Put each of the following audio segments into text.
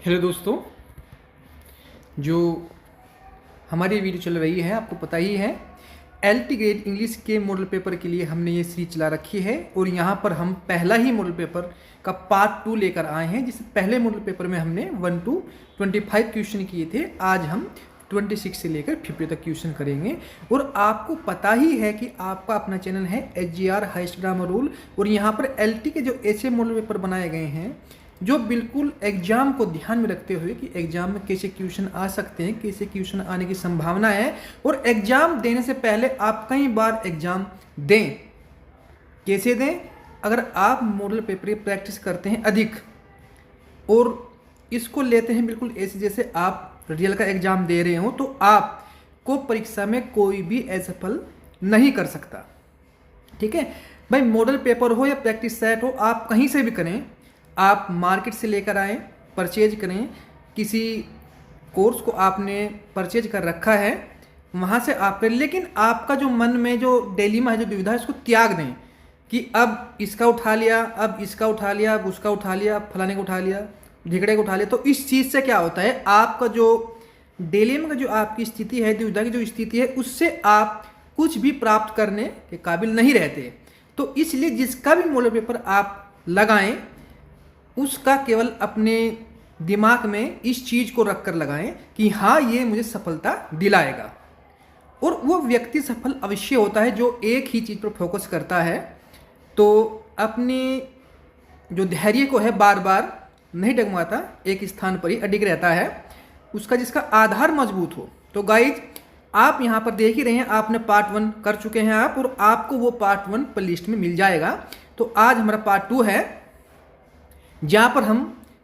Hello दोस्तों, जो हमारी वीडियो चल रही है आपको पता ही है। एलटी ग्रेड इंग्लिश के मॉडल पेपर के लिए हमने ये सीरीज चला रखी है और यहाँ पर हम पहला ही मॉडल पेपर का पार्ट 2 लेकर आए हैं। जिससे पहले मॉडल पेपर में हमने 1 to 25 क्वेश्चन किए थे, आज हम 26 से लेकर 50 तक क्वेश्चन करेंगे। और आपको पता ही है कि आपका अपना चैनल है HGR हाईएस्ट ग्रामर रूल, और यहाँ पर एलटी के जो ऐसे मॉडल पेपर बनाए गए हैं जो बिल्कुल एग्जाम को ध्यान में रखते हुए कि एग्जाम में कैसे क्वेश्चन आ सकते हैं, कैसे क्वेश्चन आने की संभावना है, और एग्जाम देने से पहले आप कई बार एग्जाम दें। कैसे दें? अगर आप मॉडल पेपर की प्रैक्टिस करते हैं अधिक और इसको लेते हैं बिल्कुल ऐसे जैसे आप रियल का एग्जाम दे रहे हो, तो आपको परीक्षा में कोई भी असफल नहीं कर सकता। ठीक है भाई, मॉडल पेपर हो या प्रैक्टिस सेट हो, आप कहीं से भी करें, आप मार्केट से लेकर आएँ, परचेज करें, किसी कोर्स को आपने परचेज कर रखा है वहाँ से आप करें, लेकिन आपका जो मन में जो डिलेमा है, जो दुविधा है, उसको त्याग दें कि अब इसका उठा लिया, अब इसका उठा लिया, अब उसका उठा लिया, फलाने को उठा लिया, ढिकड़े को उठा लिया। तो इस चीज़ से क्या होता है, आपका जो डिलेमा का जो आपकी स्थिति है, दुविधा की जो स्थिति है, उससे आप कुछ भी प्राप्त करने के काबिल नहीं रहते। तो इसलिए जिसका भी मॉडल पेपर आप लगाएं उसका केवल अपने दिमाग में इस चीज़ को रख कर लगाएं कि हाँ, ये मुझे सफलता दिलाएगा। और वो व्यक्ति सफल अवश्य होता है जो एक ही चीज़ पर फोकस करता है, तो अपने जो धैर्य को है बार बार नहीं डगमगाता, एक स्थान पर ही अडिग रहता है, उसका जिसका आधार मजबूत हो। तो गाइज, आप यहाँ पर देख ही रहे हैं, आपने पार्ट 1 कर चुके हैं आप, और आपको वो पार्ट 1 प्लेलिस्ट में मिल जाएगा। तो आज हमारा पार्ट 2 है, जहाँ पर हम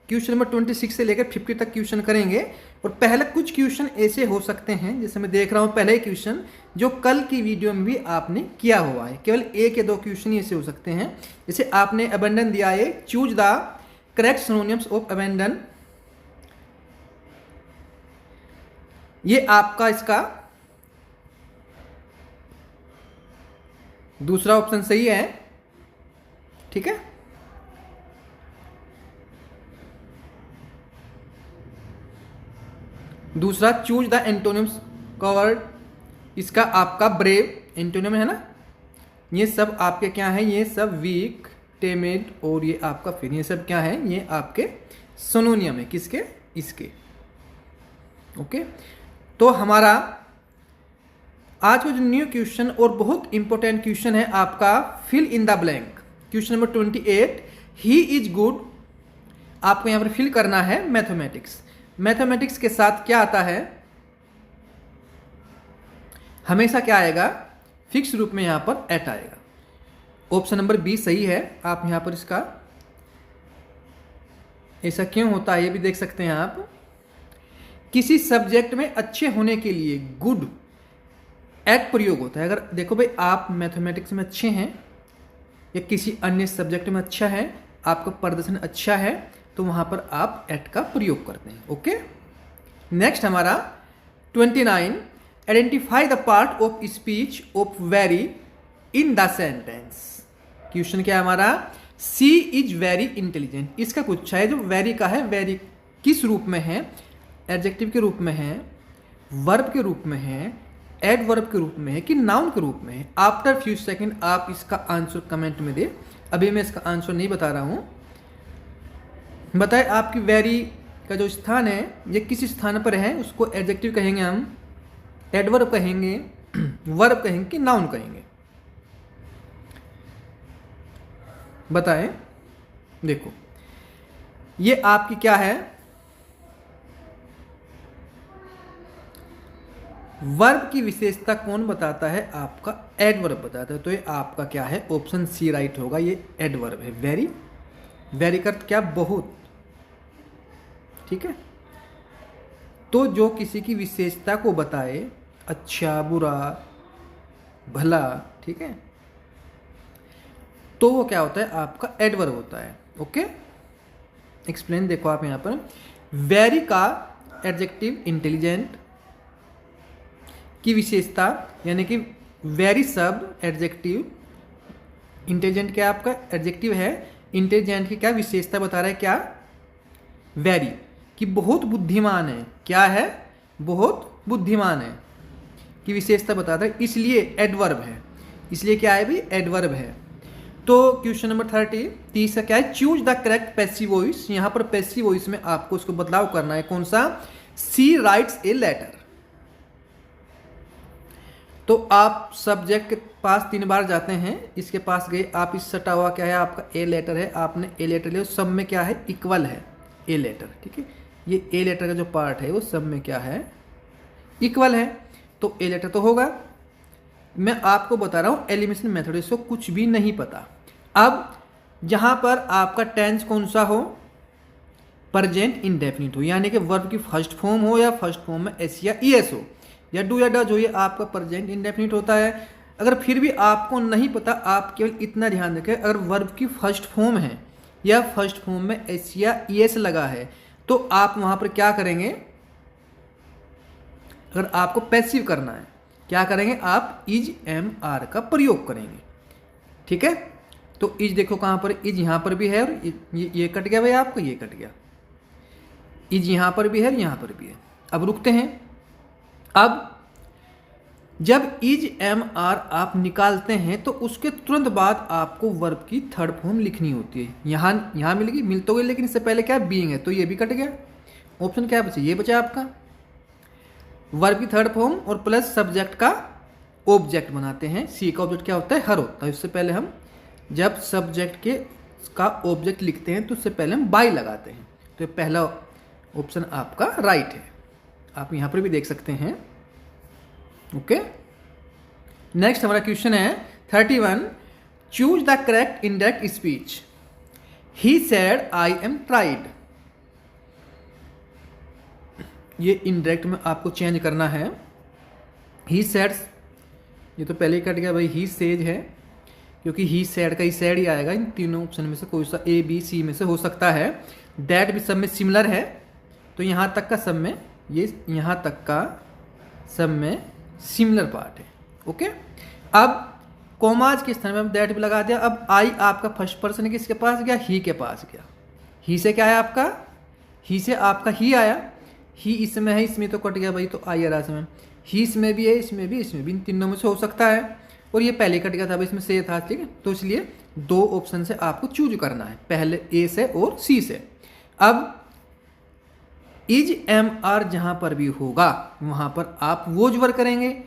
क्वेश्चन नंबर 26 से लेकर 50 तक क्वेश्चन करेंगे। और पहले कुछ क्वेश्चन ऐसे हो सकते हैं, जैसे मैं देख रहा हूँ पहले क्वेश्चन जो कल की वीडियो में भी आपने किया हुआ है, केवल एक या दो क्वेश्चन ऐसे हो सकते हैं। जैसे आपने अबेंडन दिया है, choose the correct synonyms of abandon. ये आपका इसका दूसरा ऑप्शन सही है। ठीक है, दूसरा चूज द एंटोनिम्स कवर्ड, इसका आपका ब्रेव एंटोनिम है ना। ये सब आपके क्या है, ये सब वीक, टेमिड, और ये आपका फिर ये सब क्या है, ये आपके सिनोनियम है। किसके? इसके। ओके, तो हमारा आज का जो न्यू क्वेश्चन और बहुत इंपॉर्टेंट क्वेश्चन है आपका fill in the blank. Question number 28, he is good. आपको यहां पर फिल करना है मैथमेटिक्स। मैथमेटिक्स के साथ क्या आता है, हमेशा क्या आएगा, फिक्स रूप में यहां पर एट आएगा। ऑप्शन नंबर बी सही है। आप यहां पर इसका ऐसा क्यों होता है ये भी देख सकते हैं आप। किसी सब्जेक्ट में अच्छे होने के लिए गुड एट प्रयोग होता है। अगर देखो भाई, आप मैथमेटिक्स में अच्छे हैं या किसी अन्य सब्जेक्ट में अच्छा है, आपका प्रदर्शन अच्छा है, तो वहां पर आप एट का प्रयोग करते हैं। ओके, नेक्स्ट हमारा 29, identify the part of speech of very in the sentence. Question क्या है हमारा, सी इज वेरी इंटेलिजेंट। इसका पूछा है, जो वेरी का है, वेरी किस रूप में है, एडजेक्टिव के रूप में है, वर्ब के रूप में है, एडवर्ब के रूप में है, कि नाउन के रूप में है। आफ्टर फ्यू सेकंड आप इसका आंसर कमेंट में दे। अभी मैं इसका आंसर नहीं बता रहा हूं। बताए आपकी वेरी का जो स्थान है, ये किस स्थान पर है, उसको एडजेक्टिव कहेंगे हम, एडवर्ब कहेंगे, वर्ब कहेंगे, कि नाउन कहेंगे। बताएं। देखो, ये आपकी क्या है, वर्ब की विशेषता कौन बताता है, आपका एडवर्ब बताता है। तो ये आपका क्या है, ऑप्शन सी राइट होगा। ये एडवर्ब है। वेरी, वेरी का अर्थ क्या, बहुत। ठीक है, तो जो किसी की विशेषता को बताए, अच्छा, बुरा, भला, ठीक है, तो वो क्या होता है, आपका एडवर्ब होता है। ओके, एक्सप्लेन देखो आप यहां पर, वेरी का एडजेक्टिव इंटेलिजेंट की विशेषता, यानी कि वेरी शब्द एडजेक्टिव, इंटेलिजेंट क्या आपका एडजेक्टिव है, इंटेलिजेंट की क्या विशेषता बता रहा है, क्या, वेरी। कि बहुत बुद्धिमान है। क्या है? बहुत बुद्धिमान है की विशेषता बताता है, इसलिए एडवर्ब है। इसलिए क्या है भाई? एडवर्ब है। तो क्वेश्चन नंबर 30 का क्या है? Choose the correct passive voice. यहां पर पैसिव वॉइस में आपको उसको बदलाव करना है। कौन सा? सी राइट्स ए लेटर। तो आप सब्जेक्ट के पास 3 बार जाते हैं, इसके पास गए, आप इस सटा हुआ क्या है आपका? ए लेटर है। आपने ए लेटर लिया, सब में क्या है? इक्वल है ए लेटर। ठीक है, ये ए लेटर का जो पार्ट है वो सब में क्या है? इक्वल है। तो ए लेटर तो होगा। मैं आपको बता रहा हूं एलिमिनेशन मेथड, इसको कुछ भी नहीं पता। अब जहां पर आपका टेंस कौन सा हो? प्रेजेंट इंडेफिनिट हो, यानी कि वर्ब की फर्स्ट फॉर्म हो या फर्स्ट फॉर्म में एस या ईएस हो, या डू या डज हो, ये आपका प्रेजेंट इंडेफिनिट होता है। अगर फिर भी आपको नहीं पता, आप केवल इतना ध्यान रखें, अगर वर्ब की फर्स्ट फॉर्म है या फर्स्ट फॉर्म में एस या ईएस लगा है तो आप वहां पर क्या करेंगे? अगर आपको पैसिव करना है, क्या करेंगे? आप इज एम आर का प्रयोग करेंगे। ठीक है, तो इज देखो कहां पर? इज यहां पर भी है और ये कट गया भाई आपका, ये कट गया। इज यहां पर भी है और यहां पर भी है। अब रुकते हैं। अब जब इज एम आर आप निकालते हैं तो उसके तुरंत बाद आपको वर्ब की थर्ड फॉर्म लिखनी होती है। यहां मिलेगी, मिल तो गई, लेकिन इससे पहले क्या? बीइंग है, तो ये भी कट गया। ऑप्शन क्या बचा? ये बचा आपका। वर्ब की थर्ड फॉर्म और प्लस सब्जेक्ट का ऑब्जेक्ट बनाते हैं। सी का ऑब्जेक्ट क्या होता है? हर होता है। इससे पहले हम जब सब्जेक्ट के का ऑब्जेक्ट लिखते हैं तो उससे पहले हम बाय लगाते हैं। तो पहला ऑप्शन आपका राइट है। आप यहां पर भी देख सकते हैं। ओके, नेक्स्ट हमारा क्वेश्चन है 31। Choose the correct indirect speech. He said I am tried. ये इनडायरेक्ट में आपको चेंज करना है। ही सेड, ये तो पहले ही कट गया भाई। ही सेज है, क्योंकि ही सेड का ही सेड ही आएगा। इन तीनों ऑप्शन में से कोई सा ए बी सी में से हो सकता है। दैट भी सब में सिमिलर है, तो यहां तक का सब में, ये यहां तक का सब में सिमिलर पार्ट है। ओके, अब कॉमाज के स्थान में हम दैट भी लगा दिया। अब आई आपका फर्स्ट पर्सन किसके पास गया? ही के पास गया। ही से क्या है आपका? ही से आपका ही आया। ही इसमें है, इसमें तो कट गया भाई, तो आई आ रहा इसमें। ही इसमें भी है, इसमें भी, इसमें भी, इन तीनों में से हो सकता है। और ये पहले कट गया था भाई, इसमें से था। ठीक है, तो इसलिए 2 ऑप्शन से आपको चूज करना है, पहले ए से और सी से। अब इज एम आर जहां पर भी होगा वहां पर आप वो वर्ब करेंगे,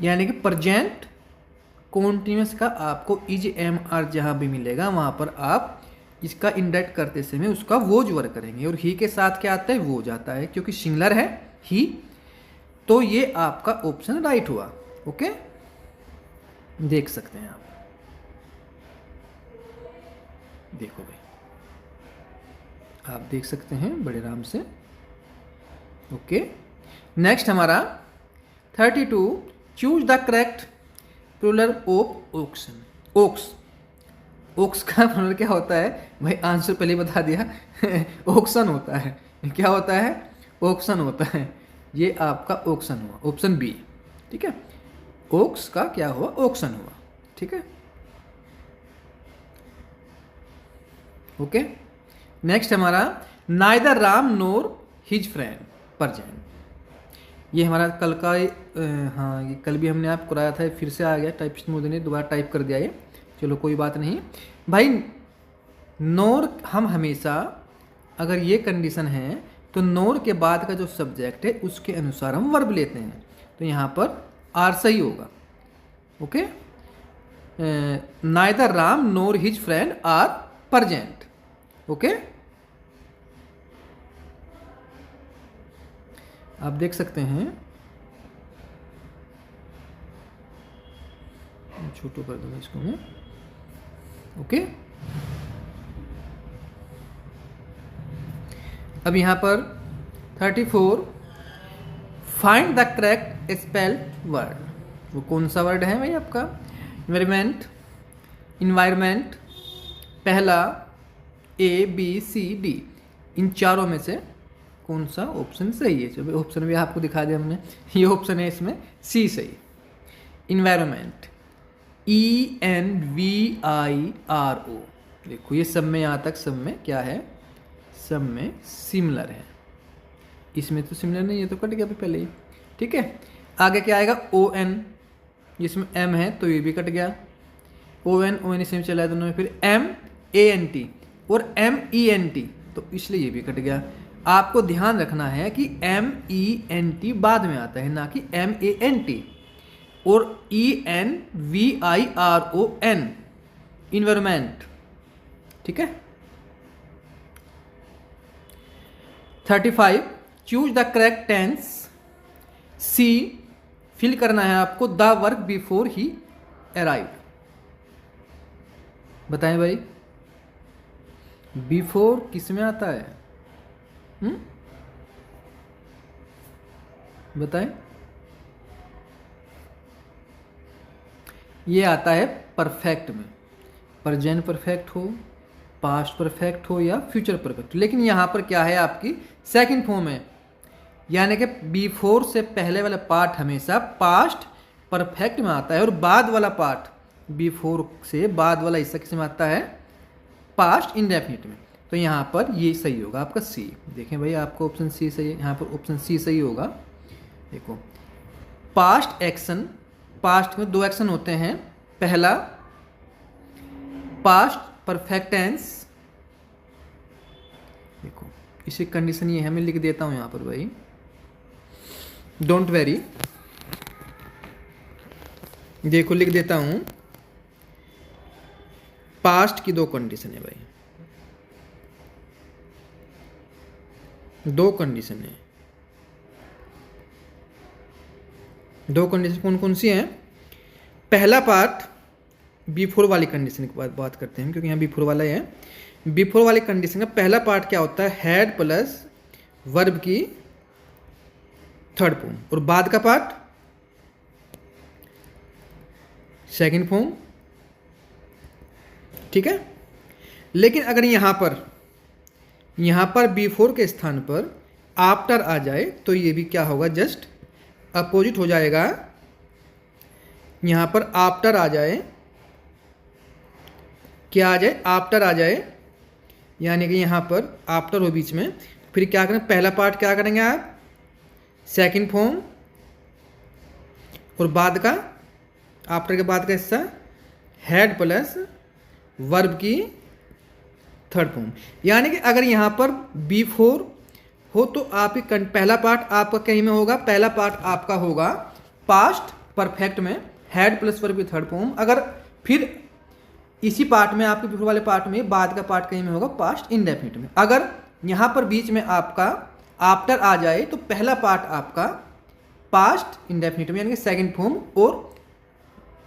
यानी कि प्रेजेंट कॉन्टिन्यूअस का आपको इज एम आर जहां भी मिलेगा वहां पर आप इसका इंडायरेक्ट करते समय उसका वो वर्ब करेंगे। और ही के साथ क्या आता है? वो जाता है, क्योंकि सिंगुलर है ही। तो ये आपका ऑप्शन राइट हुआ। ओके, देख सकते हैं आप। देखो भाई, आप देख सकते हैं बड़े आराम से। ओके, नेक्स्ट हमारा 32। Choose the correct plural of oxen. Ox, ox का प्लूरल क्या होता है भाई? आंसर पहले बता दिया। ओक्सन होता है। क्या होता है? ओक्सन होता है। ये आपका ओक्सन हुआ, ऑप्शन बी। ठीक है, ओक्स का क्या हुआ? ओक्सन हुआ। ठीक है, ओके। नेक्स्ट हमारा neither Ram nor his friend present. ये हमारा कल का हाँ, ये कल भी हमने आप कराया था, फिर से आ गया। टाइपिस्ट मोदी ने दोबारा टाइप कर दिया ये। चलो कोई बात नहीं भाई। नोर हम हमेशा, अगर ये कंडीशन है तो नोर के बाद का जो सब्जेक्ट है उसके अनुसार हम वर्ब लेते हैं। तो यहाँ पर आर सही होगा। Okay, neither Ram nor his friend are present. Okay, आप देख सकते हैं। छोटो कर दूंगा इसको मैं। ओके, अब यहां पर 34। Find the correct spelled word. वो कौन सा वर्ड है भाई आपका? इन्वायरमेंट, इन्वायरमेंट, पहला ए बी सी डी, इन चारों में से कौन सा ऑप्शन सही है? चलो ऑप्शन भी आपको दिखा दिया हमने। ये ऑप्शन है, इसमें सी सही। Environment, ENVIRO। देखो ये सब में, यहाँ तक सब में क्या है? सब में सिमिलर है। इसमें तो सिमिलर नहीं है तो कट गया पहले ही। ठीक है, आगे क्या आएगा ON, जिसमें M है तो ये भी कट गया। ON इसमें चला है दोनों में। फिर MANT और MENT तो इसलिए ये भी कट गया। आपको ध्यान रखना है कि MENT बाद में आता है ना कि MANT। और ENVIRON इन्वायरमेंट। ठीक है। 35 choose the correct tense. C fill करना है आपको the work before he arrived. बताएं भाई, बिफोर किस में आता है? बताएं। ये आता है परफेक्ट में, प्रेजेंट परफेक्ट हो, पास्ट परफेक्ट हो या फ्यूचर परफेक्ट। लेकिन यहाँ पर क्या है, आपकी सेकंड फॉर्म है, यानी कि बिफोर से पहले वाला पार्ट हमेशा पास्ट परफेक्ट में आता है और बाद वाला पार्ट, बिफोर से बाद वाला हिस्सा किस में आता है? पास्ट इंडेफिनिट में। तो यहाँ पर ये सही होगा आपका C। देखें भाई, आपको ऑप्शन C सही है, यहाँ पर ऑप्शन C सही होगा। देखो, पास्ट एक्शन, पास्ट में 2 एक्शन होते हैं। पहला पास्ट परफेक्ट टेंस। देखो, इसी कंडीशन ये है, मैं लिख देता हूं यहां पर भाई, डोंट वेरी। देखो लिख देता हूं, पास्ट की 2 कंडीशन है भाई, 2 कंडीशन है। 2 कंडीशन कौन कौन सी हैं? पहला पार्ट बिफोर वाली कंडीशन की बात करते हैं, क्योंकि यहाँ बिफोर वाला है। बिफोर वाली कंडीशन का पहला पार्ट क्या होता है? हैड प्लस वर्ब की थर्ड फॉर्म, और बाद का पार्ट सेकंड फॉर्म। ठीक है। लेकिन अगर यहां पर बिफोर के स्थान पर आफ्टर आ जाए तो ये भी क्या होगा? जस्ट अपोजिट हो जाएगा। यहां पर आफ्टर आ जाए, क्या आ जाए? आफ्टर आ जाए, यानी कि यहां पर आफ्टर हो बीच में, फिर क्या करें? पहला पार्ट क्या करेंगे आप? सेकंड फॉर्म, और बाद का, आफ्टर के बाद का हिस्सा हैड प्लस वर्ब की थर्ड फॉर्म। यानी कि अगर यहां पर बिफोर हो तो आप पहला पार्ट आपका कहीं में होगा, पहला पार्ट आपका होगा पास्ट परफेक्ट में हैड प्लस वर्ब की थर्ड फॉर्म। अगर फिर इसी पार्ट में, आपके बिफोर वाले पार्ट में बाद का पार्ट कहीं में होगा पास्ट इंडेफिनिट में। अगर यहां पर बीच में आपका आफ्टर आ जाए तो पहला पार्ट आपका पास्ट इंडेफिनिट में, यानी कि सेकंड फॉर्म, और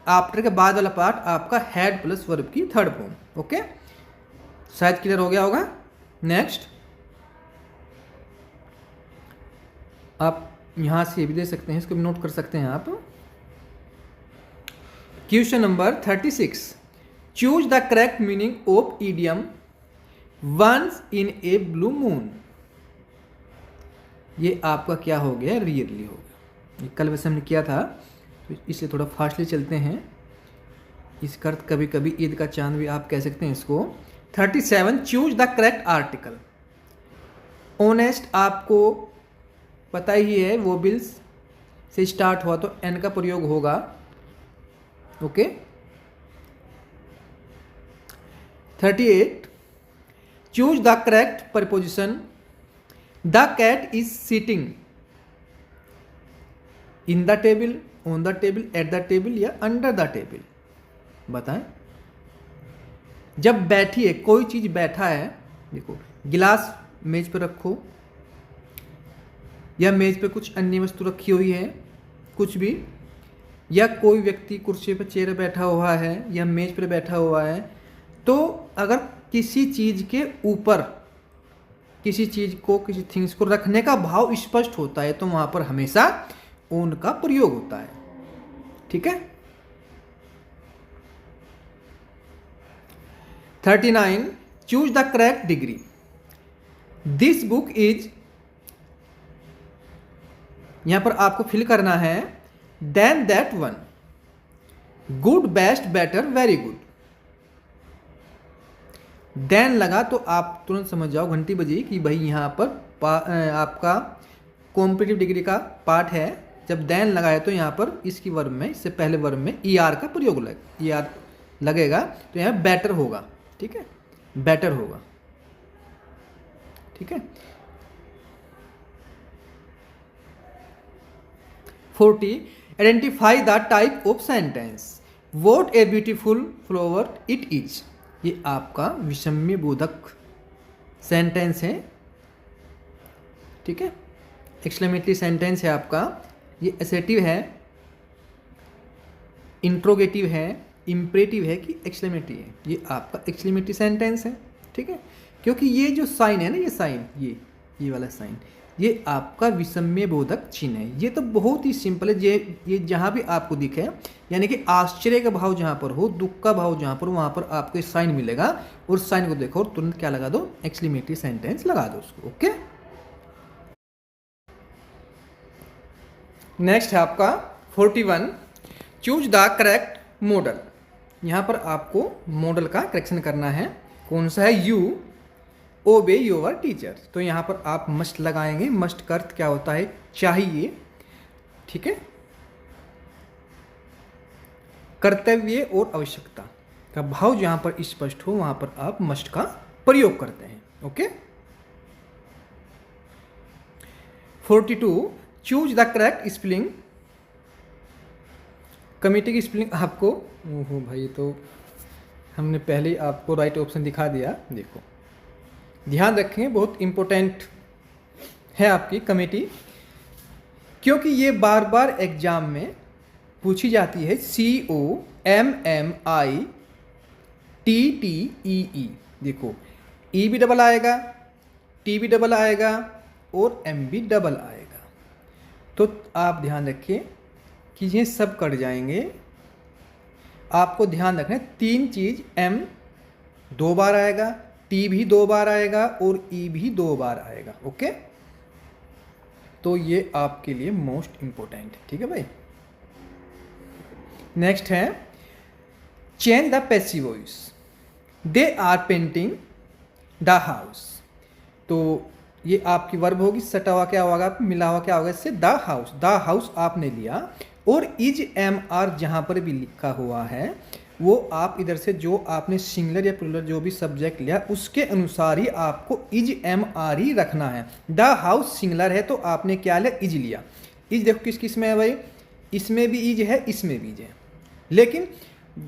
आफ्टर के बाद वाला पार्ट आपका हैड प्लस वर्ब की थर्ड फॉर्म। ओके, शायद क्लियर हो गया होगा। नेक्स्ट, आप यहां से ये भी दे सकते हैं, इसको भी नोट कर सकते हैं आप। Question number 36, choose the correct meaning of idiom once in a blue moon. ये आपका क्या हो गया? रियरली हो गया। ये कल वैसे हमने किया था, तो इसलिए थोड़ा फास्टली चलते हैं। इसका अर्थ कभी कभी ईद का चांद भी आप कह सकते हैं इसको। 37, choose the correct article. Honest आपको पता ही है, वोबिल्स से स्टार्ट हुआ तो एन का प्रयोग होगा। Okay. 38, choose the correct preposition. The cat is sitting in the table, on the table, at the table या अंडर द टेबल। बताएं। जब बैठी है, कोई चीज बैठा है, देखो गिलास मेज पर रखो या मेज पे कुछ अन्य वस्तु रखी हुई है, कुछ भी, या कोई व्यक्ति कुर्सी पर चेयर बैठा हुआ है या मेज पर बैठा हुआ है, तो अगर किसी चीज के ऊपर किसी चीज को, किसी थिंग्स को रखने का भाव स्पष्ट होता है तो वहां पर हमेशा ऑन का प्रयोग होता है। ठीक है। 39, choose the correct degree. This book is, यहां पर आपको फिल करना है then that one, good, best, better, very good. Then लगा तो आप तुरंत समझ जाओ, घंटी बजी कि भाई यहाँ पर आपका कॉम्पिटिटिव डिग्री का पार्ट है। जब देन लगा है तो यहाँ पर इसकी वर्ब में, इससे पहले वर्ब में ER का प्रयोग ER लगेगा, तो यहाँ बेटर होगा। ठीक है, बेटर होगा। ठीक है। 40 identify the type of sentence, what a beautiful flower it is. ये आपका विषम्य बोधक सेंटेंस है। ठीक है, एक्सक्लेमेटरी सेंटेंस है आपका। ये एसेटिव है, इंट्रोगेटिव है, इम्परेटिव है कि एक्सक्लेमेटरी है। ये आपका एक्सक्लेमेटरी सेंटेंस है। ठीक है, क्योंकि ये जो साइन है ना, ये साइन, ये वाला साइन, ये आपका विषम्य बोधक चिन्ह है। ये तो बहुत ही सिंपल है। ये जहाँ भी आपको दिखे, यानी कि आश्चर्य का भाव जहाँ पर हो, दुख का भाव जहाँ पर, वहाँ पर आपको साइन मिलेगा, और साइन को देखो और तुरंत क्या लगा दो, एक्सक्लेमेटरी सेंटेंस लगा दो उसको। ओके, नेक्स्ट है आपका 41 चूज द करेक्ट मॉडल। यहाँ पर आपको मॉडल का करेक्शन करना है। कौन सा है? यू ओबे योर टीचर। तो यहाँ पर आप मस्ट लगाएंगे। मस्ट का अर्थ क्या होता है? चाहिए। ठीक है, कर्तव्य और आवश्यकता का भाव जहाँ पर स्पष्ट हो वहाँ पर आप मस्ट का प्रयोग करते हैं। Okay. 42 choose the correct spelling. Committee की स्पेलिंग आपको, ओहो भाई, तो हमने पहले ही आपको राइट ऑप्शन दिखा दिया। देखो, ध्यान रखें, बहुत इंपॉर्टेंट है आपकी कमेटी, क्योंकि ये बार बार एग्जाम में पूछी जाती है। COMMITTEE। देखो, E भी डबल आएगा, T भी डबल आएगा और M भी डबल आएगा। तो आप ध्यान रखिए कि ये सब कट जाएंगे। आपको ध्यान रखना है 3 चीज, M 2 बार आएगा, T भी 2 बार आएगा और E भी 2 बार आएगा। ओके, तो ये आपके लिए मोस्ट इंपॉर्टेंट है। ठीक है भाई। नेक्स्ट है change the passive voice. They are painting the house. तो ये आपकी वर्ब होगी। सटा हुआ क्या होगा, मिला हुआ क्या होगा इससे? The house. द हाउस आपने लिया, और इज MR जहां पर भी लिखा हुआ है वो आप इधर से जो आपने सिंगुलर या प्लूरल जो भी सब्जेक्ट लिया उसके अनुसार ही आपको इज MR ही रखना है। द हाउस सिंगुलर है तो आपने क्या लिया? इज लिया। इज देखो किस किस में है भाई? इसमें भी इज है, इसमें भी इज है। लेकिन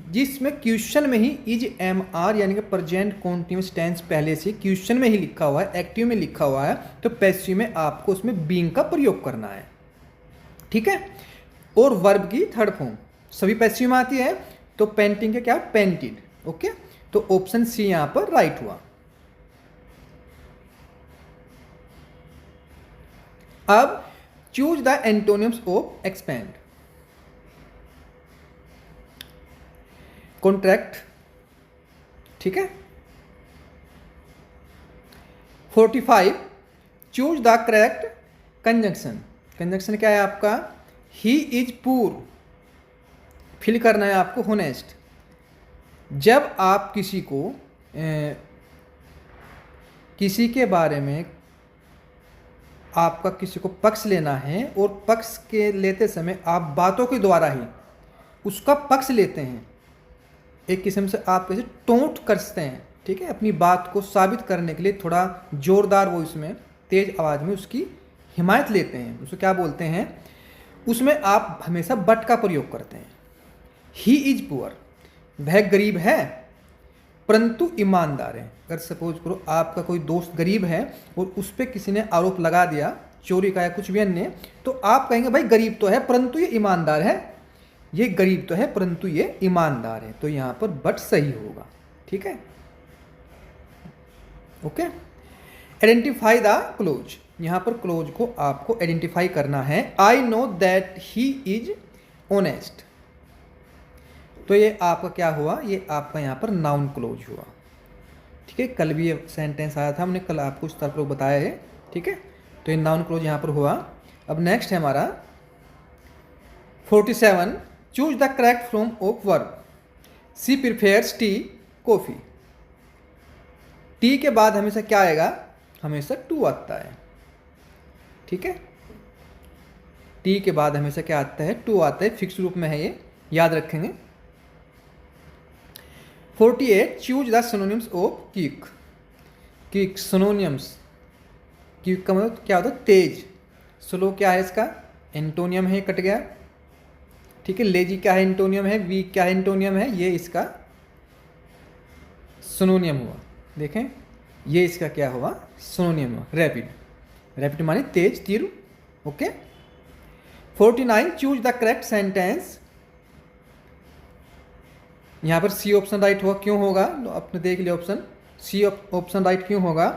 जिसमें क्वेश्चन में ही इज MR यानी कि प्रेजेंट कॉन्टिन्यूअस टेंस पहले से क्वेश्चन में ही लिखा हुआ है, एक्टिव में लिखा हुआ है, तो पैसिव में आपको उसमें बीइंग का प्रयोग करना है। ठीक है, और वर्ब की थर्ड फॉर्म सभी पैसिव में आती है। तो पेंटिंग के क्या? पेंटेड। ओके, तो ऑप्शन सी यहां पर राइट हुआ। अब choose the antonyms of expand. Contract. ठीक है। 45 choose the correct conjunction. Conjunction क्या है आपका? He is poor. फिल करना है आपको होनेस्ट। जब आप किसी को किसी के बारे में आपका किसी को पक्ष लेना है और पक्ष के लेते समय आप बातों के द्वारा ही उसका पक्ष लेते हैं, एक किस्म से आप कैसे टोंट करते हैं। ठीक है, अपनी बात को साबित करने के लिए थोड़ा जोरदार वॉइस में, तेज आवाज में उसकी हिमायत लेते हैं। उसको क्या बोलते हैं? उसमें आप हमेशा बट का प्रयोग करते हैं। ही इज पुअर, वह गरीब है परंतु ईमानदार है। अगर सपोज करो आपका कोई दोस्त गरीब है और उस पर किसी ने आरोप लगा दिया चोरी का या कुछ भी अन्य, तो आप कहेंगे भाई गरीब तो है परंतु ये ईमानदार है। ये गरीब तो है परंतु ये ईमानदार है। तो यहां पर बट सही होगा। ठीक है। ओके। Identify the close. यहां पर क्लोज को आपको आइडेंटिफाई करना है। I know that he is honest. तो ये आपका क्या हुआ? ये आपका यहां पर नाउन क्लोज हुआ। ठीक है, कल भी ये सेंटेंस आया था, हमने कल आपको इस तरह को बताया है। ठीक है, तो ये नाउन क्लोज यहां पर हुआ। अब नेक्स्ट है हमारा 47 choose the correct form of verb. She prefers tea coffee. Tea के बाद हमेशा क्या आएगा, हमेशा टू आता है, ठीक है। टी के बाद हमेशा क्या आता है, टू आता है, फिक्स रूप में है ये, याद रखेंगे। 48 choose the synonyms of quick. Quick synonyms, quick का मतलब क्या होता है, तेज। स्लो क्या है इसका एंटोनियम है, कट गया, ठीक है। लेजी क्या है एंटोनियम है, वीक क्या है एंटोनियम है, ये इसका सिनोनियम हुआ। देखें ये इसका क्या हुआ, सिनोनियम हुआ। रैपिड, रैपिड माने तेज, तीव्र, okay. 49 choose the correct sentence. यहां पर सी ऑप्शन राइट होगा, क्यों होगा, तो आपने देख लिया ऑप्शन सी ऑप्शन राइट क्यों होगा,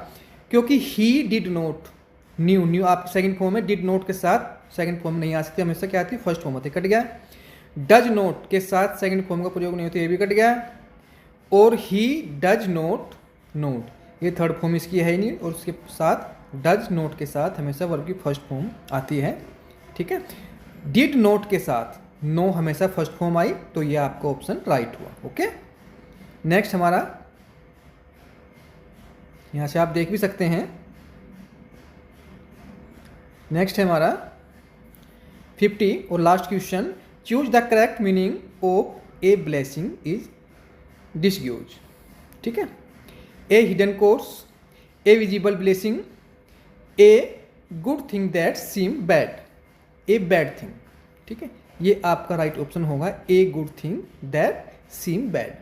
क्योंकि he did note, new, new आप सेकंड फॉर्म में डिड नोट के साथ सेकंड फॉर्म नहीं आ सकती, हमेशा क्या आती है, फर्स्ट फॉर्म आती है, कट गया। डज नोट के साथ सेकंड फॉर्म का प्रयोग नहीं होता, ये भी कट गया। और ही डज नोट नोट, ये थर्ड फॉर्म इसकी है ही नहीं, और उसके साथ डज नोट के साथ हमेशा वर्ब की फर्स्ट फॉर्म आती है, ठीक है। डिड नोट के साथ नो हमेशा फर्स्ट फॉर्म आई, तो ये आपका ऑप्शन राइट हुआ, ओके। नेक्स्ट हमारा, यहां से आप देख भी सकते हैं, नेक्स्ट है हमारा 50 और last question. Choose the correct meaning of a blessing is disguise, ठीक है। A hidden curse, a visible blessing, a good thing that seem bad, a bad thing, ठीक है। ये आपका राइट ऑप्शन होगा, a good thing that seem bad.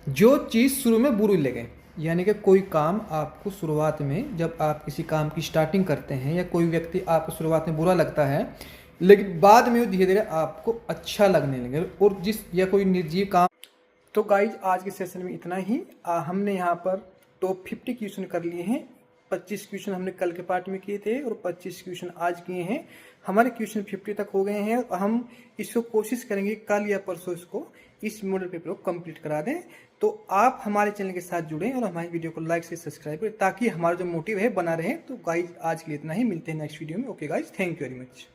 जो चीज शुरू में बुरी लगे, यानी कि कोई काम आपको शुरुआत में, जब आप किसी काम की स्टार्टिंग करते हैं, या कोई व्यक्ति आपको शुरुआत में बुरा लगता है, लेकिन बाद में वो धीरे धीरे आपको अच्छा लगने लगे, और जिस या कोई निर्जीव काम। तो गाइज आज के सेशन में इतना ही। हमने यहाँ पर टॉप 50 क्वेश्चन कर लिए हैं। 25 क्वेश्चन हमने कल के पार्ट में किए थे और 25 क्वेश्चन आज किए हैं। हमारे क्वेश्चन 50 तक हो गए हैं, और हम इसको कोशिश करेंगे कल या परसों इसको इस मॉडल पेपर को कंप्लीट करा दें। तो आप हमारे चैनल के साथ जुड़ें और हमारी वीडियो को लाइक से सब्सक्राइब करें, ताकि हमारा जो मोटिव है बना रहे। तो गाइज आज के लिए इतना ही, मिलते हैं नेक्स्ट वीडियो में। Okay guys, thank you very much.